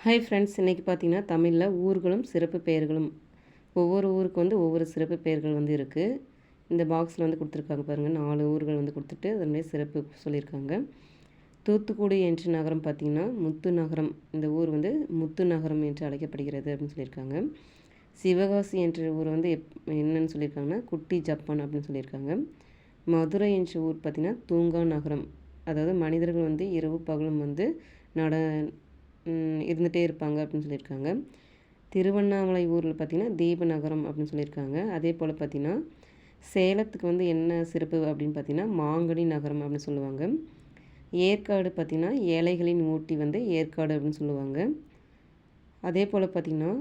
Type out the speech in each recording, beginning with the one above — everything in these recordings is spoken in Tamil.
ஹாய் ஃப்ரெண்ட்ஸ், இன்றைக்கி பார்த்தீங்கன்னா தமிழில் ஊர்களும் சிறப்பு பெயர்களும் ஒவ்வொரு ஊருக்கு வந்து ஒவ்வொரு சிறப்பு பெயர்கள் வந்து இருக்குது. இந்த பாக்ஸில் வந்து கொடுத்துருக்காங்க பாருங்கள். 4 ஊர்கள் வந்து கொடுத்துட்டு அதனுடைய சிறப்பு சொல்லியிருக்காங்க. தூத்துக்குடி என்ற நகரம் பார்த்திங்கன்னா முத்து நகரம். இந்த ஊர் வந்து முத்து நகரம் என்று அழைக்கப்படுகிறது அப்படின்னு சொல்லியிருக்காங்க. சிவகாசி என்ற ஊர் வந்து என்னன்னு சொல்லியிருக்காங்கன்னா குட்டி ஜப்பான் அப்படின்னு சொல்லியிருக்காங்க. மதுரை என்ற ஊர் பார்த்திங்கன்னா தூங்கா நகரம். அதாவது மனிதர்கள் வந்து இரவு பகலும் வந்து இருந்துகிட்டே இருப்பாங்க அப்படின்னு சொல்லியிருக்காங்க. திருவண்ணாமலை ஊரில் பார்த்திங்கன்னா தீபநகரம் அப்படின்னு சொல்லியிருக்காங்க. அதே போல் பார்த்திங்கன்னா சேலத்துக்கு வந்து என்ன சிறப்பு அப்படின்னு பார்த்திங்கன்னா மாங்கனி நகரம் அப்படின்னு சொல்லுவாங்க. ஏற்காடு பார்த்திங்கன்னா ஏழைகளின் ஊட்டி வந்து ஏற்காடு அப்படின்னு சொல்லுவாங்க. அதே போல் பார்த்திங்கன்னா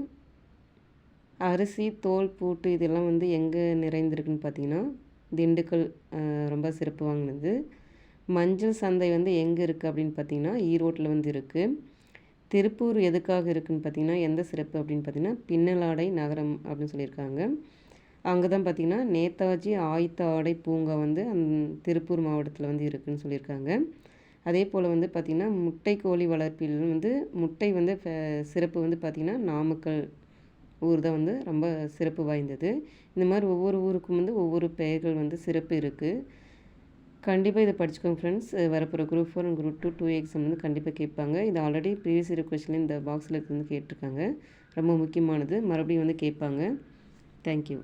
அரிசி தோல் பூட்டு இதெல்லாம் வந்து எங்கே நிறைந்திருக்குன்னு பார்த்திங்கன்னா திண்டுக்கல் ரொம்ப சிறப்பு வாங்கினது. மஞ்சள் சந்தை வந்து எங்கே இருக்குது அப்படின்னு பார்த்திங்கன்னா ஈரோட்டில் வந்து இருக்குது. திருப்பூர் எதுக்காக இருக்குதுன்னு பார்த்திங்கன்னா எந்த சிறப்பு அப்படின்னு பார்த்திங்கன்னா பின்னலாடை நகரம் அப்படின்னு சொல்லியிருக்காங்க. அங்கே தான் பார்த்திங்கன்னா நேதாஜி ஆயத்த ஆடை பூங்கா வந்து திருப்பூர் மாவட்டத்தில் வந்து இருக்குதுன்னு சொல்லியிருக்காங்க. அதே போல் வந்து பார்த்திங்கன்னா முட்டை கோழி வளர்ப்பில் வந்து முட்டை வந்து சிறப்பு வந்து பார்த்திங்கன்னா நாமக்கல் ஊர் தான் வந்து ரொம்ப சிறப்பு வாய்ந்தது. இந்த மாதிரி ஒவ்வொரு ஊருக்கும் வந்து ஒவ்வொரு பெயர்கள் வந்து சிறப்பு இருக்குது. கண்டிப்பாக இதை படிச்சுக்கோங்க ஃப்ரெண்ட்ஸ். வரப்போகிற குரூப் 4 அண்ட் குரூப் 2 எக்ஸாம் வந்து கண்டிப்பாக கேட்பாங்க. இது ஆல்ரெடி ப்ரீவியஸ் இயர் கொஸ்டின் இந்த பாக்ஸில் வந்து கேட்டிருக்காங்க. ரொம்ப முக்கியமானது. மறுபடியும் வந்து கேட்பாங்க. தேங்க்யூ.